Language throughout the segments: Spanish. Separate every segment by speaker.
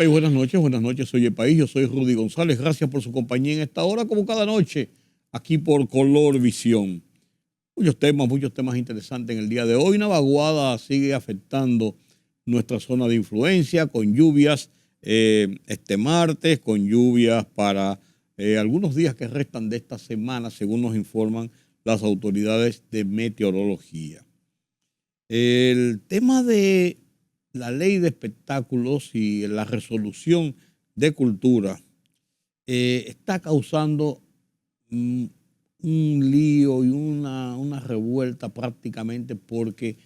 Speaker 1: País, buenas noches, Oye País, yo soy Rudy González, gracias por su compañía en esta hora, como cada noche, aquí por Color Visión. Muchos temas interesantes en el día de hoy. Una vaguada sigue afectando nuestra zona de influencia con lluvias este martes, con lluvias para algunos días que restan de esta semana, según nos informan las autoridades de meteorología. El tema de la ley de espectáculos y la resolución de cultura está causando un lío y una revuelta prácticamente, porque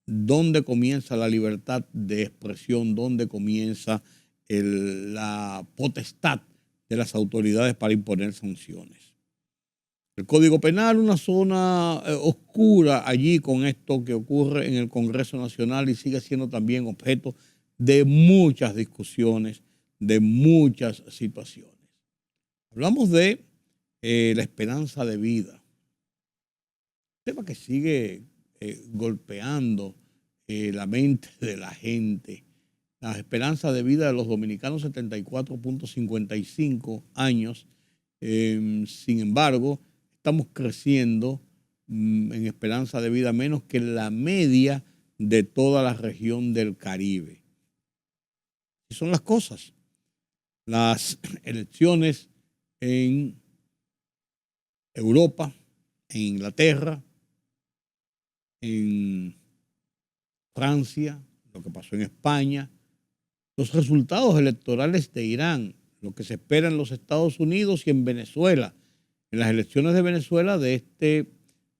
Speaker 1: ¿dónde comienza la libertad de expresión? ¿Dónde comienza la potestad de las autoridades para imponer sanciones? El Código Penal, una zona oscura allí con esto que ocurre en el Congreso Nacional y sigue siendo también objeto de muchas discusiones, de muchas situaciones. Hablamos de la esperanza de vida, tema que sigue golpeando la mente de la gente. La esperanza de vida de los dominicanos, 74.55 años. Sin embargo, estamos creciendo en esperanza de vida menos que la media de toda la región del Caribe. Y son las cosas. Las elecciones en Europa, en Inglaterra, en Francia, lo que pasó en España, los resultados electorales de Irán, lo que se espera en los Estados Unidos y en Venezuela, en las elecciones de Venezuela de este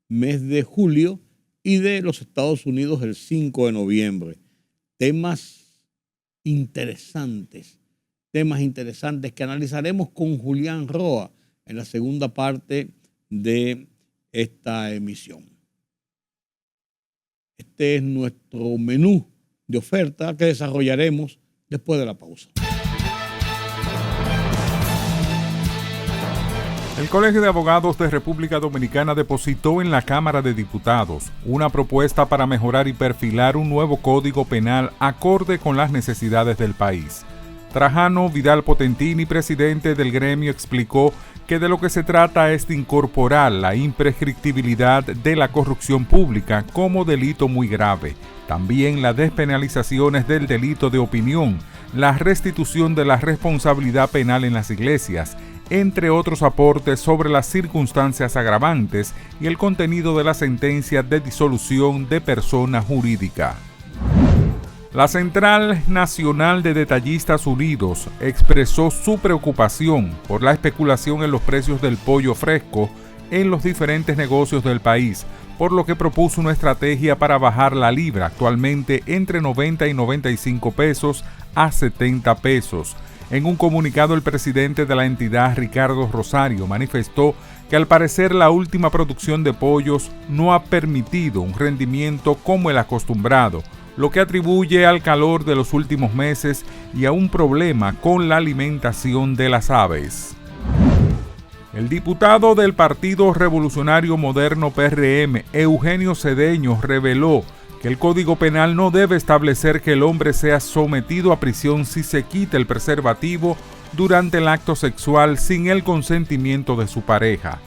Speaker 1: mes de julio y de los Estados Unidos el 5 de noviembre. Temas interesantes que analizaremos con Julián Roa en la segunda parte de esta emisión. Este es nuestro menú de oferta que desarrollaremos después de la pausa.
Speaker 2: El Colegio de Abogados de República Dominicana depositó en la Cámara de Diputados una propuesta para mejorar y perfilar un nuevo código penal acorde con las necesidades del país. Trajano Vidal Potentini, presidente del gremio, explicó que de lo que se trata es de incorporar la imprescriptibilidad de la corrupción pública como delito muy grave, también las despenalizaciones del delito de opinión, la restitución de la responsabilidad penal en las iglesias, entre otros aportes sobre las circunstancias agravantes y el contenido de la sentencia de disolución de persona jurídica. La Central Nacional de Detallistas Unidos expresó su preocupación por la especulación en los precios del pollo fresco en los diferentes negocios del país, por lo que propuso una estrategia para bajar la libra, actualmente entre 90 y 95 pesos a 70 pesos. En un comunicado, el presidente de la entidad, Ricardo Rosario, manifestó que al parecer la última producción de pollos no ha permitido un rendimiento como el acostumbrado, lo que atribuye al calor de los últimos meses y a un problema con la alimentación de las aves. El diputado del Partido Revolucionario Moderno PRM, Eugenio Cedeño, reveló que el Código Penal no debe establecer que el hombre sea sometido a prisión si se quita el preservativo durante el acto sexual sin el consentimiento de su pareja.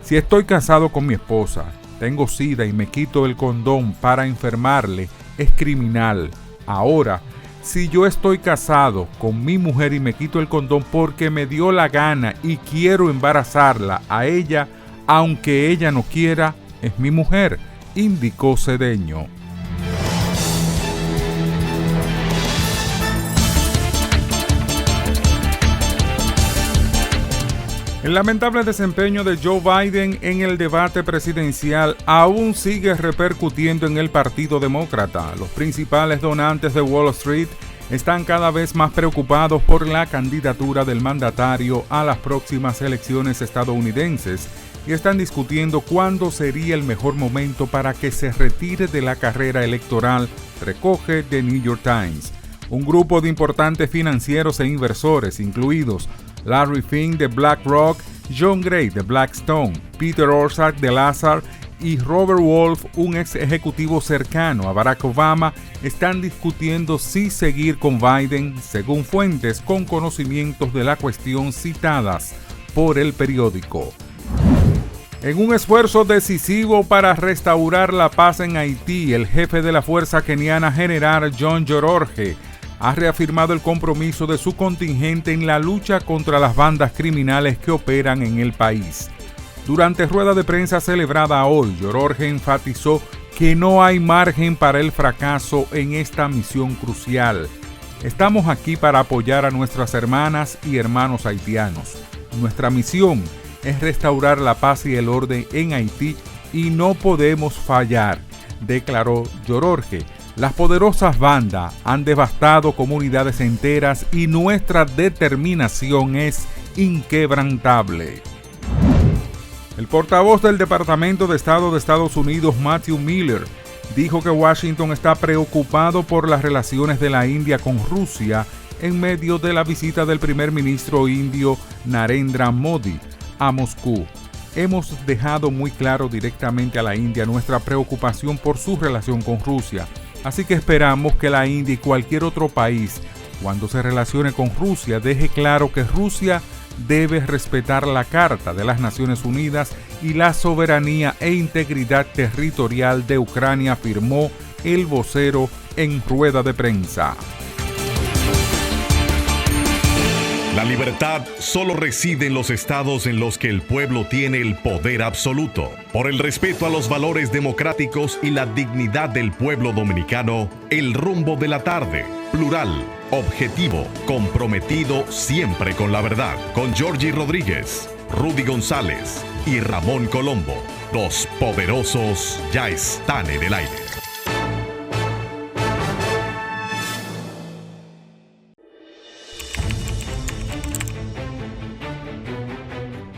Speaker 2: Si estoy casado con mi esposa, tengo SIDA y me quito el condón para enfermarle, es criminal. Ahora, si yo estoy casado con mi mujer y me quito el condón porque me dio la gana y quiero embarazarla a ella, aunque ella no quiera, es mi mujer, indicó Cedeño. El lamentable desempeño de Joe Biden en el debate presidencial aún sigue repercutiendo en el Partido Demócrata. Los principales donantes de Wall Street están cada vez más preocupados por la candidatura del mandatario a las próximas elecciones estadounidenses y están discutiendo cuándo sería el mejor momento para que se retire de la carrera electoral, recoge The New York Times. Un grupo de importantes financieros e inversores, incluidos Larry Fink de BlackRock, John Gray de Blackstone, Peter Orszag de Lazard y Robert Wolf, un ex ejecutivo cercano a Barack Obama, están discutiendo si seguir con Biden, según fuentes con conocimientos de la cuestión citadas por el periódico. En un esfuerzo decisivo para restaurar la paz en Haití, el jefe de la Fuerza Keniana General John Yororge ha reafirmado el compromiso de su contingente en la lucha contra las bandas criminales que operan en el país. Durante rueda de prensa celebrada hoy, Yororge enfatizó que no hay margen para el fracaso en esta misión crucial. Estamos aquí para apoyar a nuestras hermanas y hermanos haitianos. Nuestra misión es restaurar la paz y el orden en Haití y no podemos fallar, declaró Yororge. Las poderosas bandas han devastado comunidades enteras y nuestra determinación es inquebrantable. El portavoz del Departamento de Estado de Estados Unidos, Matthew Miller, dijo que Washington está preocupado por las relaciones de la India con Rusia en medio de la visita del primer ministro indio Narendra Modi a Moscú. Hemos dejado muy claro directamente a la India nuestra preocupación por su relación con Rusia, así que esperamos que la India y cualquier otro país, cuando se relacione con Rusia, deje claro que Rusia debe respetar la Carta de las Naciones Unidas y la soberanía e integridad territorial de Ucrania, afirmó el vocero en rueda de prensa.
Speaker 3: La libertad solo reside en los estados en los que el pueblo tiene el poder absoluto. Por el respeto a los valores democráticos y la dignidad del pueblo dominicano, el rumbo de la tarde, plural, objetivo, comprometido siempre con la verdad. Con Georgie Rodríguez, Rudy González y Ramón Colombo. Los poderosos ya están en el aire.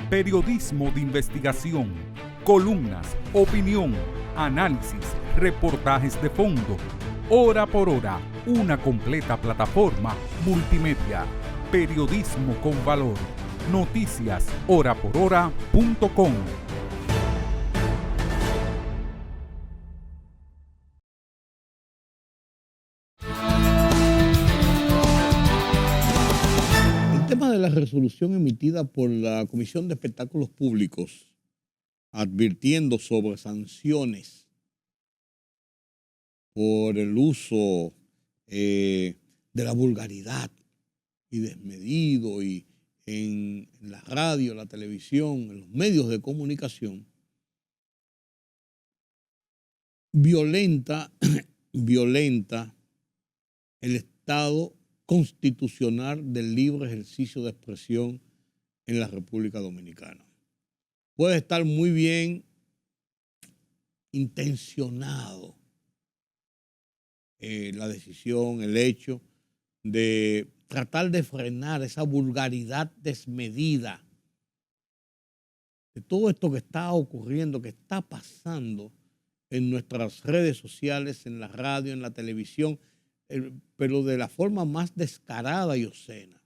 Speaker 2: Periodismo de investigación, columnas, opinión, análisis, reportajes de fondo. Hora por hora, una completa plataforma multimedia. Periodismo con valor. Noticias horaporhora.com.
Speaker 1: El tema de la resolución emitida por la Comisión de Espectáculos Públicos advirtiendo sobre sanciones por el uso de la vulgaridad y desmedido y en la radio, la televisión, en los medios de comunicación, violenta el Estado constitucional del libre ejercicio de expresión en la República Dominicana. Puede estar muy bien intencionado la decisión, el hecho de tratar de frenar esa vulgaridad desmedida de todo esto que está ocurriendo, que está pasando en nuestras redes sociales, en la radio, en la televisión, pero de la forma más descarada y obscena.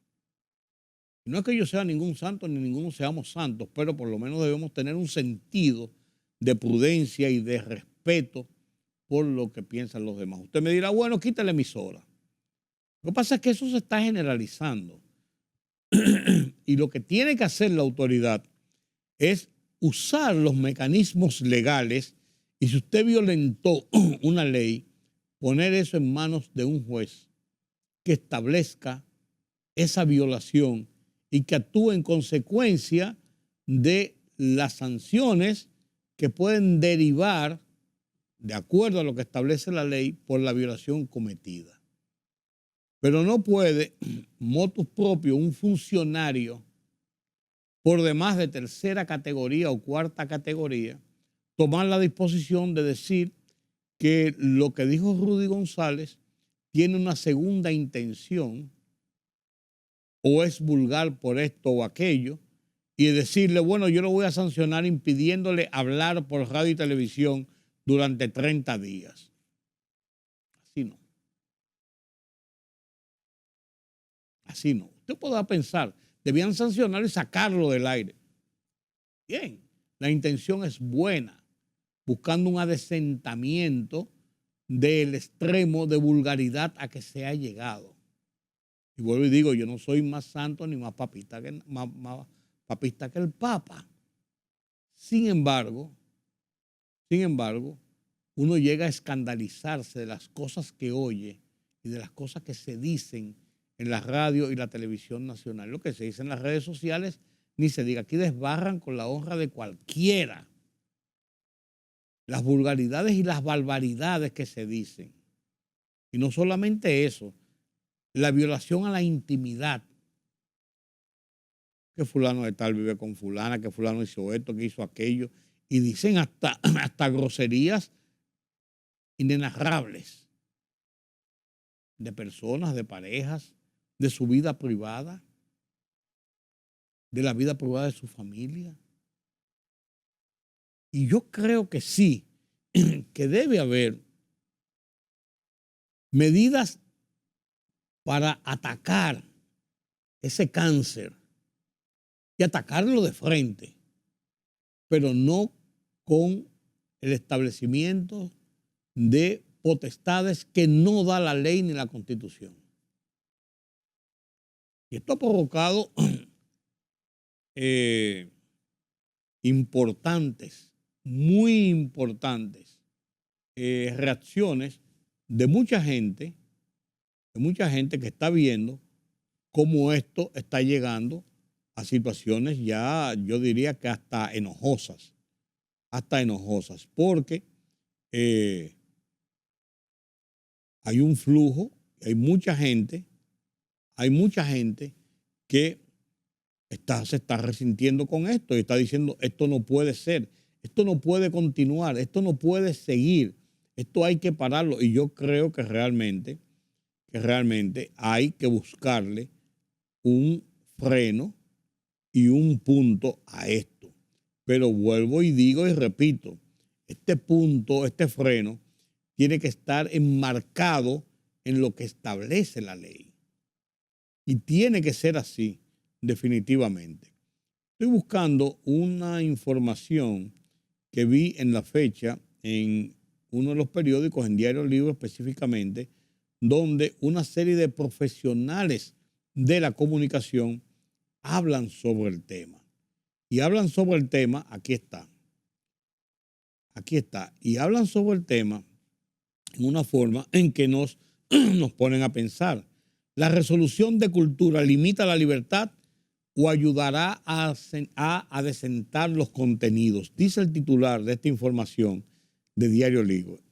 Speaker 1: No es que yo sea ningún santo ni ninguno seamos santos, pero por lo menos debemos tener un sentido de prudencia y de respeto por lo que piensan los demás. Usted me dirá, bueno, quita la emisora. Lo que pasa es que eso se está generalizando. Y lo que tiene que hacer la autoridad es usar los mecanismos legales y si usted violentó una ley, poner eso en manos de un juez que establezca esa violación y que actúe en consecuencia de las sanciones que pueden derivar de acuerdo a lo que establece la ley por la violación cometida. Pero no puede, motus propio, un funcionario por demás de tercera categoría o cuarta categoría, tomar la disposición de decir que lo que dijo Rudy González tiene una segunda intención o es vulgar por esto o aquello y decirle, bueno, yo lo voy a sancionar impidiéndole hablar por radio y televisión durante 30 días. Así no. Así no. Usted podrá pensar, debían sancionar y sacarlo del aire. Bien, la intención es buena, buscando un adesentamiento del extremo de vulgaridad a que se ha llegado. Y vuelvo y digo, yo no soy más santo ni más papista más papista que el Papa. Sin embargo, uno llega a escandalizarse de las cosas que oye y de las cosas que se dicen en la radio y la televisión nacional. Lo que se dice en las redes sociales, ni se diga, aquí desbarran con la honra de cualquiera. Las vulgaridades y las barbaridades que se dicen. Y no solamente eso, la violación a la intimidad. Que fulano de tal vive con fulana, que fulano hizo esto, que hizo aquello. Y dicen hasta groserías inenarrables de personas, de parejas, de su vida privada, de la vida privada de su familia. Y yo creo que sí, que debe haber medidas para atacar ese cáncer y atacarlo de frente, pero no con el establecimiento de potestades que no da la ley ni la Constitución. Y esto ha provocado importantes, muy importantes reacciones de mucha gente que está viendo cómo esto está llegando a situaciones ya, yo diría que hasta enojosas, porque hay un flujo, hay mucha gente que se está resintiendo con esto y está diciendo, esto no puede ser, esto no puede continuar, esto no puede seguir, esto hay que pararlo. Y yo creo que realmente hay que buscarle un freno y un punto a esto. Pero vuelvo y digo y repito, este punto, este freno, tiene que estar enmarcado en lo que establece la ley. Y tiene que ser así, definitivamente. Estoy buscando una información que vi en la fecha en uno de los periódicos, en Diario Libre específicamente, donde una serie de profesionales de la comunicación hablan sobre el tema. Y hablan sobre el tema, aquí está, y hablan sobre el tema en una forma en que nos ponen a pensar. ¿La resolución de cultura limita la libertad o ayudará a adecentar los contenidos? Dice el titular de esta información de Diario Libre.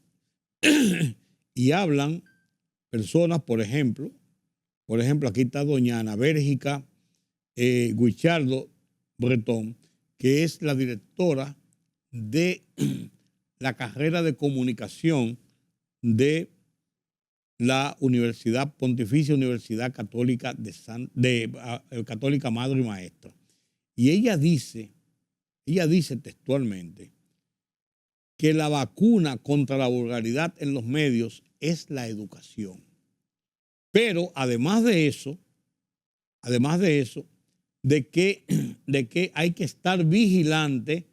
Speaker 1: Y hablan personas, por ejemplo, aquí está doña Ana Bérgica Guichardo Bretón, que es la directora de la carrera de comunicación de la Pontificia Universidad Católica Católica Madre y Maestra. Y ella dice textualmente que la vacuna contra la vulgaridad en los medios es la educación. Pero además de eso, de que hay que estar vigilante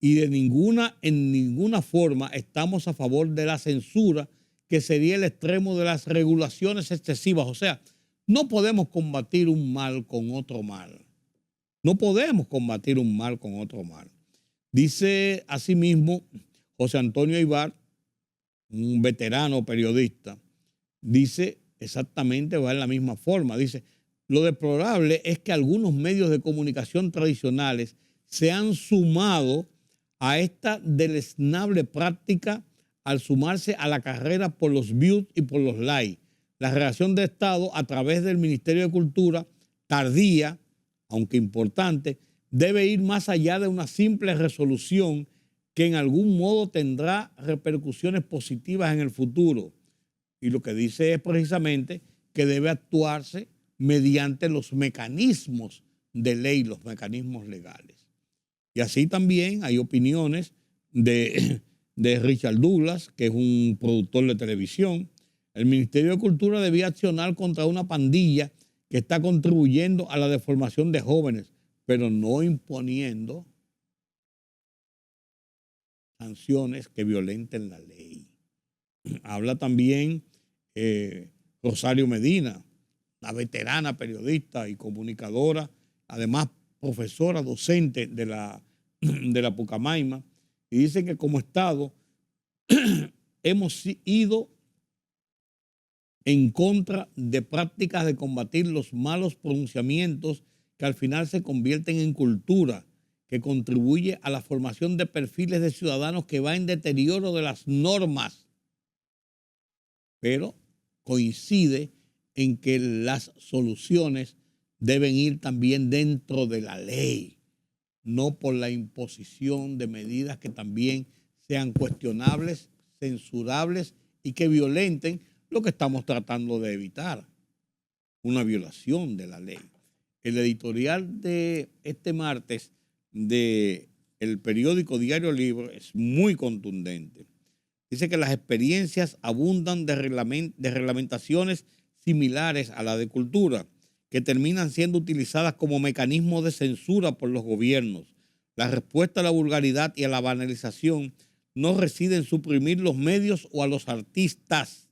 Speaker 1: y en ninguna forma estamos a favor de la censura, que sería el extremo de las regulaciones excesivas. O sea, no podemos combatir un mal con otro mal. Dice asimismo José Antonio Aybar, un veterano periodista, dice exactamente, va en la misma forma. Dice, lo deplorable es que algunos medios de comunicación tradicionales se han sumado a esta deleznable práctica al sumarse a la carrera por los views y por los likes. La reacción de Estado a través del Ministerio de Cultura, tardía, aunque importante, debe ir más allá de una simple resolución que en algún modo tendrá repercusiones positivas en el futuro. Y lo que dice es precisamente que debe actuarse mediante los mecanismos de ley, los mecanismos legales. Y así también hay opiniones de Richard Douglas, que es un productor de televisión. El Ministerio de Cultura debía accionar contra una pandilla que está contribuyendo a la deformación de jóvenes, pero no imponiendo sanciones que violenten la ley. Habla también Rosario Medina, una veterana periodista y comunicadora, además profesora docente de la Pucamaima, y dice que como Estado hemos ido en contra de prácticas de combatir los malos pronunciamientos que al final se convierten en cultura, que contribuye a la formación de perfiles de ciudadanos que va en deterioro de las normas. Pero coincide en que las soluciones deben ir también dentro de la ley, no por la imposición de medidas que también sean cuestionables, censurables y que violenten lo que estamos tratando de evitar, una violación de la ley. El editorial de este martes del periódico Diario Libre es muy contundente. Dice que las experiencias abundan de reglamentaciones similares a la de cultura, que terminan siendo utilizadas como mecanismo de censura por los gobiernos. La respuesta a la vulgaridad y a la banalización no reside en suprimir los medios o a los artistas,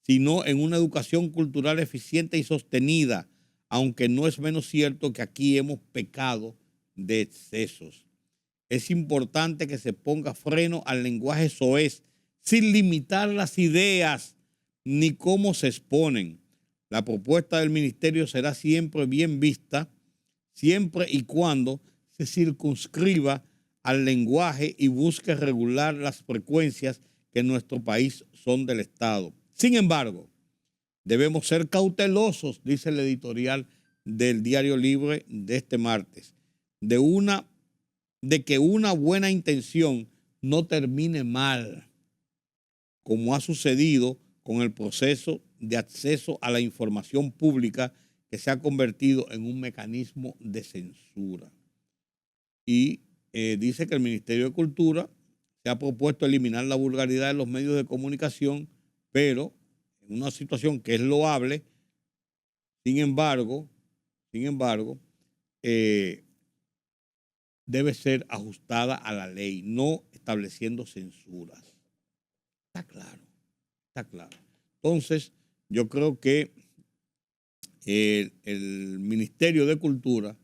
Speaker 1: sino en una educación cultural eficiente y sostenida, aunque no es menos cierto que aquí hemos pecado de excesos. Es importante que se ponga freno al lenguaje soez, sin limitar las ideas ni cómo se exponen. La propuesta del ministerio será siempre bien vista, siempre y cuando se circunscriba al lenguaje y busque regular las frecuencias que en nuestro país son del Estado. Sin embargo, debemos ser cautelosos, dice el editorial del Diario Libre de este martes, de que una buena intención no termine mal, como ha sucedido con el proceso de acceso a la información pública que se ha convertido en un mecanismo de censura. Y dice que el Ministerio de Cultura se ha propuesto eliminar la vulgaridad de los medios de comunicación, pero en una situación que es loable. Sin embargo, debe ser ajustada a la ley, no estableciendo censuras. Está claro, está claro. Entonces, yo creo que el Ministerio de Cultura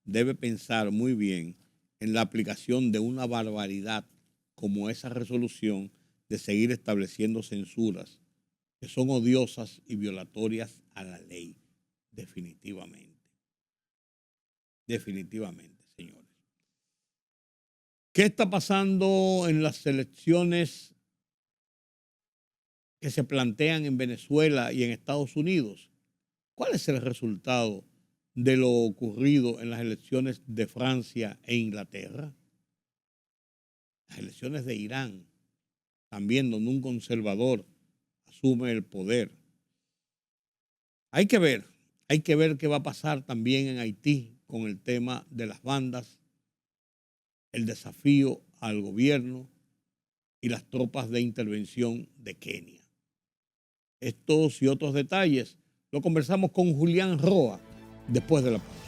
Speaker 1: debe pensar muy bien en la aplicación de una barbaridad como esa resolución de seguir estableciendo censuras que son odiosas y violatorias a la ley, definitivamente. Definitivamente, señores. ¿Qué está pasando en las elecciones que se plantean en Venezuela y en Estados Unidos? ¿Cuál es el resultado de lo ocurrido en las elecciones de Francia e Inglaterra? Las elecciones de Irán, también donde un conservador asume el poder. Hay que ver qué va a pasar también en Haití con el tema de las bandas, el desafío al gobierno y las tropas de intervención de Kenia. Estos y otros detalles lo conversamos con Julián Roa después de la pausa.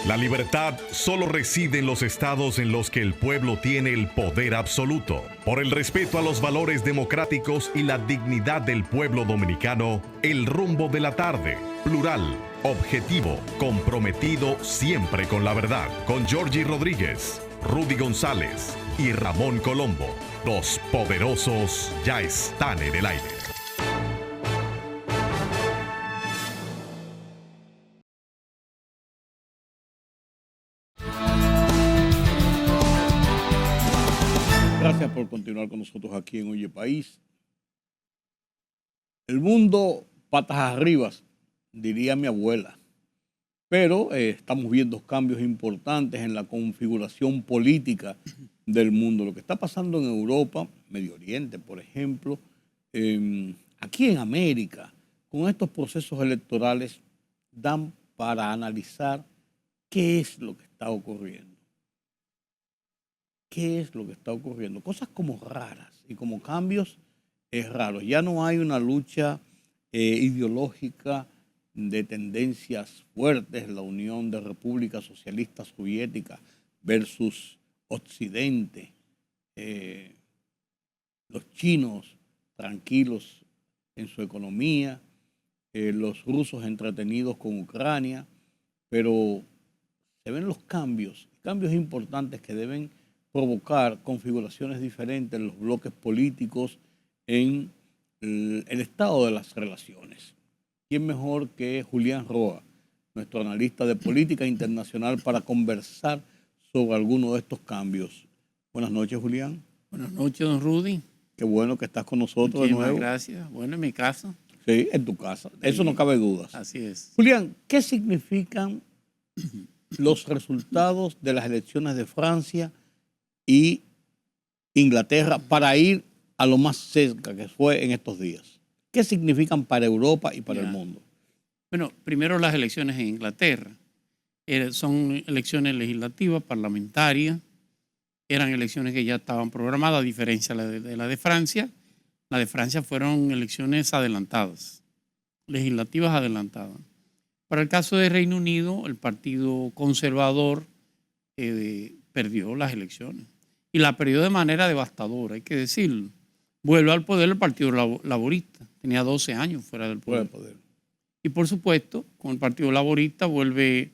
Speaker 3: La libertad solo reside en los estados en los que el pueblo tiene el poder absoluto. Por el respeto a los valores democráticos y la dignidad del pueblo dominicano, El Rumbo de la Tarde, plural, objetivo, comprometido siempre con la verdad. Con Georgie Rodríguez, Rudy González y Ramón Colombo. Los poderosos ya están en el aire.
Speaker 1: Gracias por continuar con nosotros aquí en Oye País. El mundo patas arriba, diría mi abuela. Pero estamos viendo cambios importantes en la configuración política del mundo. Lo que está pasando en Europa, Medio Oriente, por ejemplo, aquí en América, con estos procesos electorales, dan para analizar qué es lo que está ocurriendo. ¿Qué es lo que está ocurriendo? Cosas como raras y como cambios raros. Ya no hay una lucha ideológica de tendencias fuertes, la Unión de Repúblicas Socialistas Soviéticas versus Occidente. Los chinos tranquilos en su economía, los rusos entretenidos con Ucrania, pero se ven los cambios importantes que deben provocar configuraciones diferentes en los bloques políticos, en el estado de las relaciones. ¿Quién mejor que Julián Roa, nuestro analista de política internacional, para conversar sobre alguno de estos cambios? Buenas noches, Julián.
Speaker 4: Buenas noches, don Rudy.
Speaker 1: Qué bueno que estás con nosotros de nuevo.
Speaker 4: Gracias. Bueno, en mi casa.
Speaker 1: Sí, en tu casa. Eso no cabe dudas.
Speaker 4: Así es.
Speaker 1: Julián, ¿qué significan los resultados de las elecciones de Francia y Inglaterra para ir a lo más cerca que fue en estos días? ¿Qué significan para Europa y para el mundo?
Speaker 4: Bueno, primero las elecciones en Inglaterra. Son elecciones legislativas, parlamentarias. Eran elecciones que ya estaban programadas, a diferencia de la de Francia. La de Francia fueron elecciones adelantadas, legislativas adelantadas. Para el caso de Reino Unido, el Partido Conservador perdió las elecciones. Y la perdió de manera devastadora, hay que decirlo. Vuelve al poder el Partido Laborista. Tenía 12 años fuera del poder. Y por supuesto, con el Partido Laborista vuelve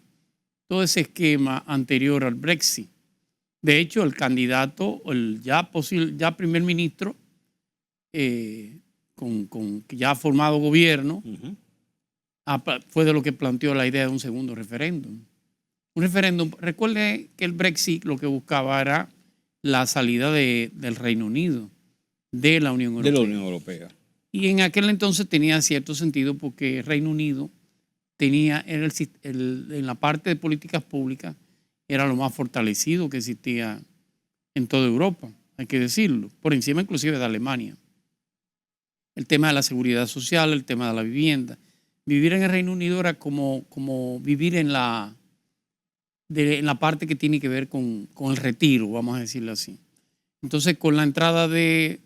Speaker 4: todo ese esquema anterior al Brexit. De hecho, el candidato, el ya primer ministro, que ya ha formado gobierno, fue de lo que planteó la idea de un segundo referéndum. Un referéndum, recuerde que el Brexit lo que buscaba era la salida del Reino Unido de la Unión Europea.
Speaker 1: De la Unión Europea.
Speaker 4: Y en aquel entonces tenía cierto sentido porque el Reino Unido tenía, en la parte de políticas públicas, era lo más fortalecido que existía en toda Europa, hay que decirlo, por encima inclusive de Alemania. El tema de la seguridad social, el tema de la vivienda. Vivir en el Reino Unido era como vivir en la parte que tiene que ver con el retiro, vamos a decirlo así. Entonces, con la entrada del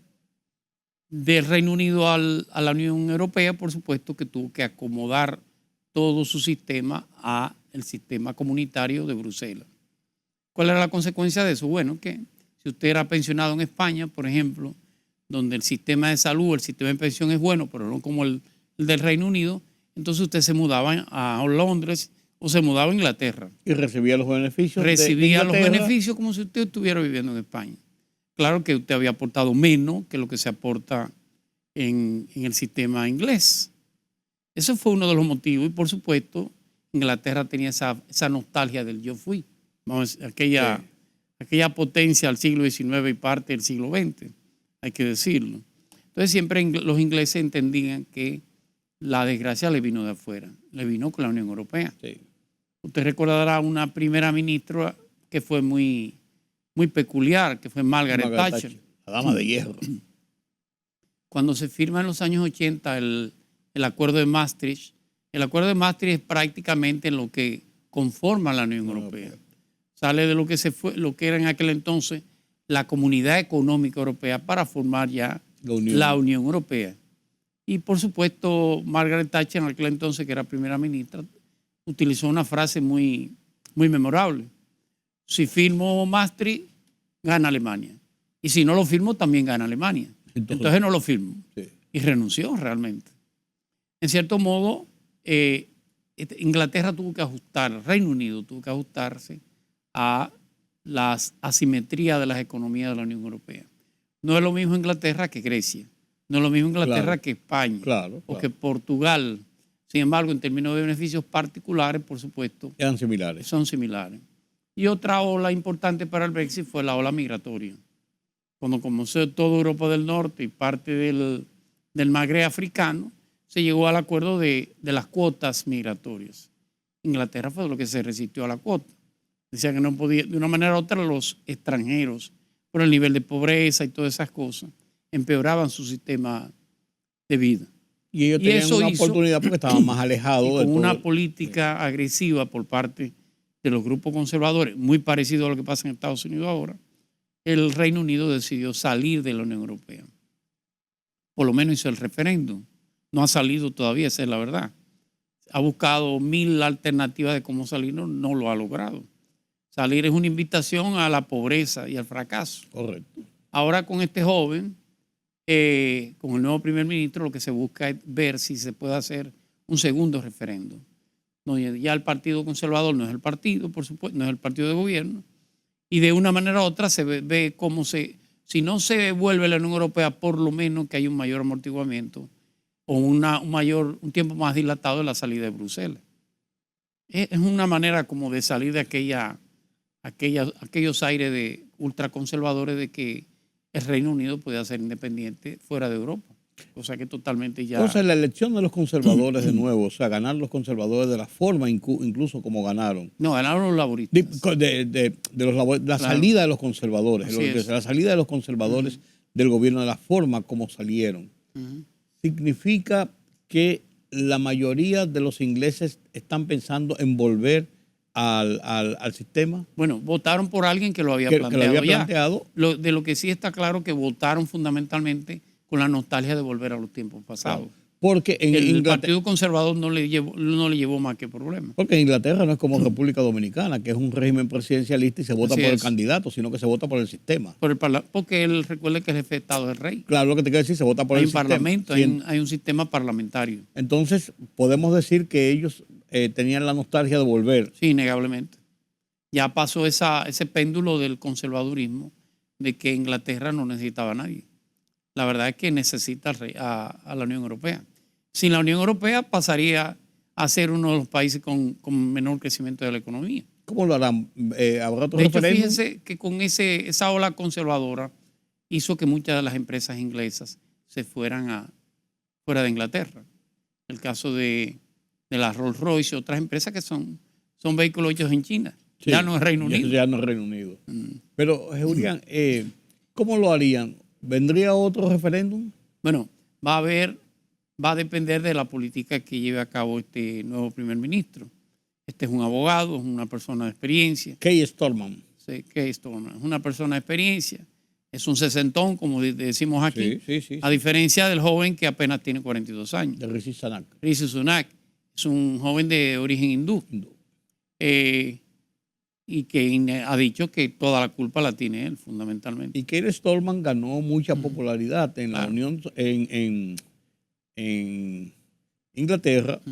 Speaker 4: Reino Unido a la Unión Europea, por supuesto que tuvo que acomodar todo su sistema al sistema comunitario de Bruselas. ¿Cuál era la consecuencia de eso? Bueno, que si usted era pensionado en España, por ejemplo, donde el sistema de salud, el sistema de pensión es bueno, pero no como el del Reino Unido, entonces usted se mudaba a Londres o se mudaba a Inglaterra.
Speaker 1: Y recibía los beneficios.
Speaker 4: Recibía los beneficios como si usted estuviera viviendo en España. Claro que usted había aportado menos que lo que se aporta en el sistema inglés. Ese fue uno de los motivos. Y por supuesto, Inglaterra tenía esa nostalgia del yo fui. Vamos, aquella potencia del siglo XIX y parte del siglo XX, hay que decirlo. Entonces siempre los ingleses entendían que la desgracia le vino de afuera, le vino con la Unión Europea.
Speaker 1: Sí.
Speaker 4: Usted recordará una primera ministra que fue muy peculiar, que fue Margaret Thatcher.
Speaker 1: La dama de hierro.
Speaker 4: Cuando se firma en los años 80 el acuerdo de Maastricht, el acuerdo de Maastricht es prácticamente lo que conforma la Unión Europea. Sale de lo que era en aquel entonces la Comunidad Económica Europea para formar ya la Unión Europea. Y por supuesto, Margaret Thatcher, en aquel entonces, que era primera ministra, utilizó una frase muy memorable. Si firmo Maastricht, gana Alemania. Y si no lo firmo, también gana Alemania. Entonces no lo firmo.
Speaker 1: Sí.
Speaker 4: Y renunció realmente. En cierto modo, Inglaterra tuvo que ajustar, el Reino Unido tuvo que ajustarse a las asimetrías de las economías de la Unión Europea. No es lo mismo Inglaterra que Grecia. No es lo mismo Inglaterra que España o que Portugal. Sin embargo, en términos de beneficios particulares, por supuesto,
Speaker 1: eran similares.
Speaker 4: Son similares. Y otra ola importante para el Brexit fue la ola migratoria. Cuando comenzó toda Europa del Norte y parte del Magreb africano, se llegó al acuerdo de las cuotas migratorias. Inglaterra fue lo que se resistió a la cuota. Decía que no podía, de una manera u otra, los extranjeros, por el nivel de pobreza y todas esas cosas, empeoraban su sistema de vida.
Speaker 1: Y ellos tenían una oportunidad porque estaban más alejados.
Speaker 4: Con una política agresiva por parte de los grupos conservadores, muy parecido a lo que pasa en Estados Unidos ahora, el Reino Unido decidió salir de la Unión Europea. Por lo menos hizo el referéndum. No ha salido todavía, esa es la verdad. Ha buscado 1000 alternativas de cómo salir, no lo ha logrado. Salir es una invitación a la pobreza y al fracaso.
Speaker 1: Correcto.
Speaker 4: Ahora con este joven, con el nuevo primer ministro, lo que se busca es ver si se puede hacer un segundo referéndum. No, ya el Partido Conservador no es el partido, por supuesto, no es el partido de gobierno, y de una manera u otra se ve cómo si no se vuelve la Unión Europea, por lo menos que hay un mayor amortiguamiento o un tiempo más dilatado de la salida de Bruselas. Es una manera como de salir de aquellos aires de ultraconservadores de que el Reino Unido podía ser independiente fuera de Europa, cosa que totalmente ya...
Speaker 1: Entonces, la elección de los conservadores de nuevo, o sea, ganar los conservadores de la forma incluso como ganaron.
Speaker 4: No, ganaron los laboristas.
Speaker 1: La salida de los conservadores, la salida de los conservadores del gobierno, de la forma como salieron, significa que la mayoría de los ingleses están pensando en volver al sistema.
Speaker 4: Bueno, votaron por alguien que lo había planteado. De lo que sí está claro que votaron fundamentalmente con la nostalgia de volver a los tiempos pasados.
Speaker 1: Claro. Porque
Speaker 4: el Partido Conservador no le llevó más que problemas.
Speaker 1: Porque en Inglaterra no es como República Dominicana, que es un régimen presidencialista y se vota por el candidato, sino que se vota por el sistema.
Speaker 4: Porque él recuerde que el jefe de Estado es el rey.
Speaker 1: Claro, lo que te quiero decir, se vota por el sistema.
Speaker 4: Hay un sistema parlamentario.
Speaker 1: Entonces, podemos decir que ellos tenían la nostalgia de volver.
Speaker 4: Sí, innegablemente. Ya pasó ese péndulo del conservadurismo de que Inglaterra no necesitaba a nadie. La verdad es que necesita a la Unión Europea. Sin la Unión Europea pasaría a ser uno de los países con menor crecimiento de la economía.
Speaker 1: ¿Cómo lo harán? ¿Habrá otro
Speaker 4: referéndum? De hecho, fíjense que con esa ola conservadora hizo que muchas de las empresas inglesas se fueran fuera de Inglaterra. El caso de la Rolls Royce y otras empresas que son vehículos hechos en China. Sí, ya no es Reino Unido.
Speaker 1: Ya no es Reino Unido. Pero, Julián, ¿cómo lo harían? ¿Vendría otro referéndum?
Speaker 4: Bueno, va a depender de la política que lleve a cabo este nuevo primer ministro. Este es un abogado, es una persona de experiencia.
Speaker 1: Keir Starmer.
Speaker 4: Sí, Keir Starmer. Es una persona de experiencia. Es un sesentón, como decimos aquí.
Speaker 1: Sí.
Speaker 4: A diferencia del joven que apenas tiene 42 años.
Speaker 1: De Rishi Sunak.
Speaker 4: Rishi Sunak. Es un joven de origen hindú. Y que ha dicho que toda la culpa la tiene él, fundamentalmente.
Speaker 1: Y Keir Starmer ganó mucha popularidad en la Unión, en Inglaterra,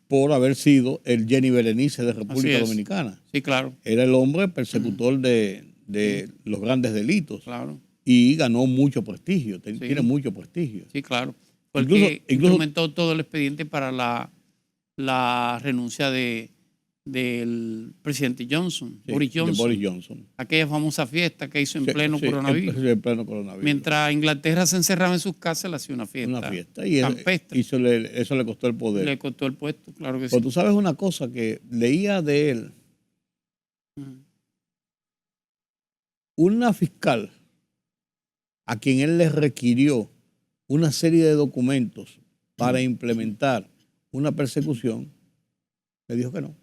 Speaker 1: por haber sido el Jenny Berenice de República Dominicana.
Speaker 4: Sí, claro.
Speaker 1: Era el hombre persecutor de los grandes delitos.
Speaker 4: Claro.
Speaker 1: Y ganó mucho prestigio, tiene mucho prestigio.
Speaker 4: Sí, claro. Porque instrumentó todo el expediente para la renuncia del presidente Johnson, Boris Johnson. Aquella famosa fiesta que hizo en pleno coronavirus.
Speaker 1: En pleno coronavirus.
Speaker 4: Mientras Inglaterra se encerraba en sus casas, le hacía una fiesta.
Speaker 1: Una fiesta. Y eso le costó el poder.
Speaker 4: Le costó el puesto, claro que sí.
Speaker 1: Pero tú sabes una cosa que leía de él. Una fiscal a quien él le requirió una serie de documentos para implementar una persecución, le dijo que no.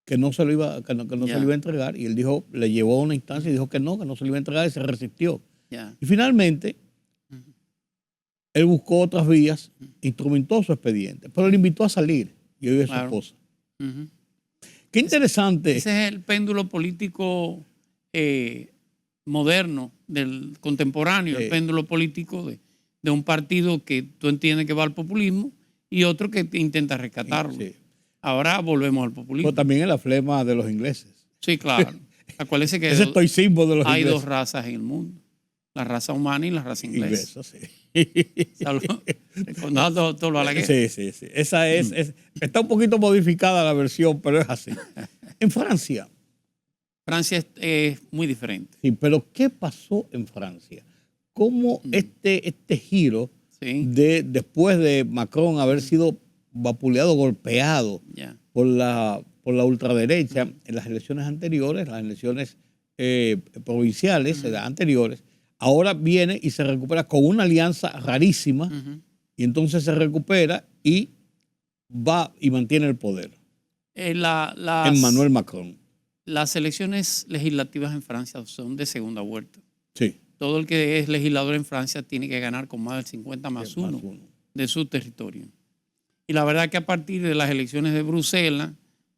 Speaker 1: Que no se lo iba a entregar, y él dijo, le llevó a una instancia y dijo que no se lo iba a entregar, y se resistió. Y finalmente él buscó otras vías, instrumentó su expediente, pero le invitó a salir y hoy es su esposa. Qué interesante.
Speaker 4: Ese es el péndulo político moderno, del contemporáneo, el péndulo político de un partido que tú entiendes que va al populismo y otro que intenta rescatarlo. Ahora volvemos al populismo.
Speaker 1: Pero también es la flema de los ingleses.
Speaker 4: Sí, claro. Acuérdense que
Speaker 1: ese estoicismo de los ingleses.
Speaker 4: Hay dos razas en el mundo. La raza humana y la raza inglesa.
Speaker 1: Sí. Sí. Esa está un poquito modificada la versión, pero es así. En Francia.
Speaker 4: Francia es muy diferente.
Speaker 1: Sí, pero ¿qué pasó en Francia? ¿Cómo este giro después de Macron haber sido vapuleado, golpeado por la ultraderecha en las elecciones anteriores, las elecciones provinciales anteriores, ahora viene y se recupera con una alianza rarísima y entonces se recupera y va y mantiene el poder? Emmanuel Macron.
Speaker 4: Las elecciones legislativas en Francia son de segunda vuelta.
Speaker 1: Sí.
Speaker 4: Todo el que es legislador en Francia tiene que ganar con más del 50 más uno de su territorio. Y la verdad que a partir de las elecciones de Bruselas,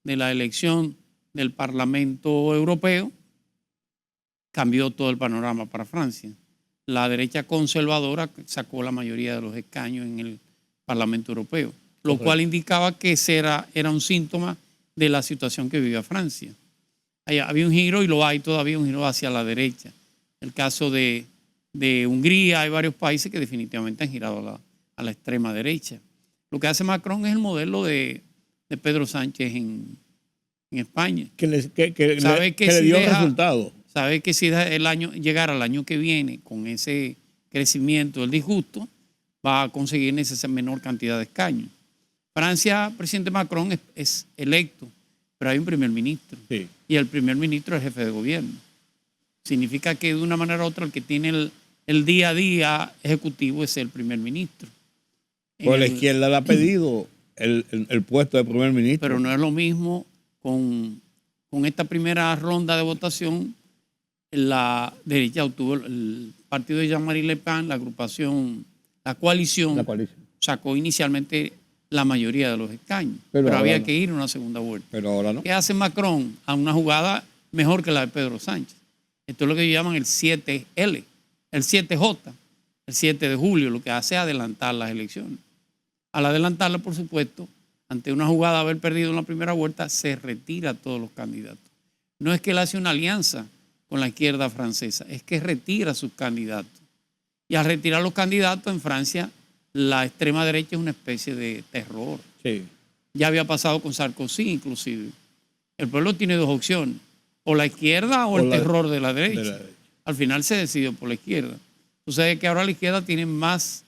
Speaker 4: de la elección del Parlamento Europeo, cambió todo el panorama para Francia. La derecha conservadora sacó la mayoría de los escaños en el Parlamento Europeo, lo cual indicaba que ese era un síntoma de la situación que vivía Francia. Había un giro, y lo hay todavía, un giro hacia la derecha. El caso de Hungría, hay varios países que definitivamente han girado a la extrema derecha. Lo que hace Macron es el modelo de Pedro Sánchez en España.
Speaker 1: Que le
Speaker 4: Si
Speaker 1: dio resultado.
Speaker 4: Sabe que si llegar al año que viene con ese crecimiento del disgusto, va a conseguir esa menor cantidad de escaños. Francia, presidente Macron es electo, pero hay un primer ministro.
Speaker 1: Sí.
Speaker 4: Y el primer ministro es jefe de gobierno. Significa que de una manera u otra el que tiene el día a día ejecutivo es el primer ministro.
Speaker 1: Pues la izquierda le ha pedido el puesto de primer ministro.
Speaker 4: Pero no es lo mismo con esta primera ronda de votación. La derecha obtuvo el partido de Jean-Marie Le Pen, la coalición, sacó inicialmente la mayoría de los escaños, pero había que ir a una segunda vuelta.
Speaker 1: Pero ahora no.
Speaker 4: ¿Qué hace Macron? A una jugada mejor que la de Pedro Sánchez. Esto es lo que llaman el 7L, el 7J, el 7 de julio, lo que hace es adelantar las elecciones. Al adelantarlas, por supuesto, ante una jugada de haber perdido en la primera vuelta, se retira a todos los candidatos. No es que él hace una alianza con la izquierda francesa, es que retira a sus candidatos. Y al retirar los candidatos en Francia, la extrema derecha es una especie de terror.
Speaker 1: Sí.
Speaker 4: Ya había pasado con Sarkozy, inclusive. El pueblo tiene dos opciones, o la izquierda o el terror de la derecha. Al final se decidió por la izquierda. Sucede que ahora la izquierda tiene más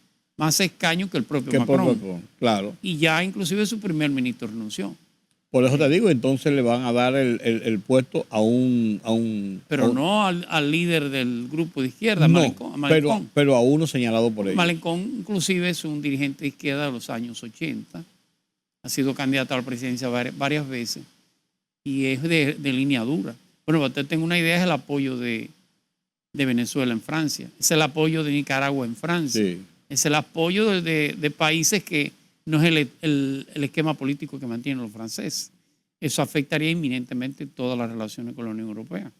Speaker 4: escaños que el propio Macron.
Speaker 1: Claro.
Speaker 4: Y ya inclusive su primer ministro renunció.
Speaker 1: Por eso te digo, entonces le van a dar el puesto a un
Speaker 4: Pero no al líder del grupo de izquierda,
Speaker 1: no,
Speaker 4: a Malenchon.
Speaker 1: Pero a uno señalado por ellos.
Speaker 4: Malenchon inclusive es un dirigente de izquierda de los años 80. Ha sido candidato a la presidencia varias veces y es de línea dura. Bueno, para usted tenga una idea, es el apoyo de Venezuela en Francia, es el apoyo de Nicaragua en Francia,
Speaker 1: sí.
Speaker 4: Es el apoyo de países que no es el esquema político que mantienen los franceses. Eso afectaría inminentemente todas las relaciones con la Unión Europea.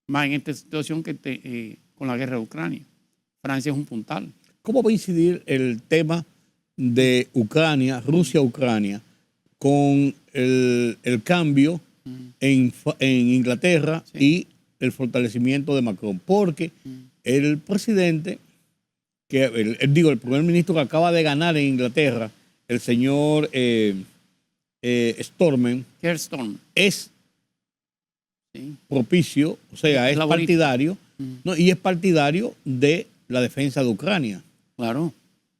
Speaker 4: Más en esta situación que con la guerra de Ucrania. Francia es un puntal.
Speaker 1: ¿Cómo va a incidir el tema de Ucrania, Rusia-Ucrania, con el cambio en Inglaterra, sí, y el fortalecimiento de Macron? Porque el presidente, el primer ministro que acaba de ganar en Inglaterra, el señor Stormen, es propicio, o sea, es partidario, ¿no? Y es partidario de la defensa de Ucrania.
Speaker 4: Claro,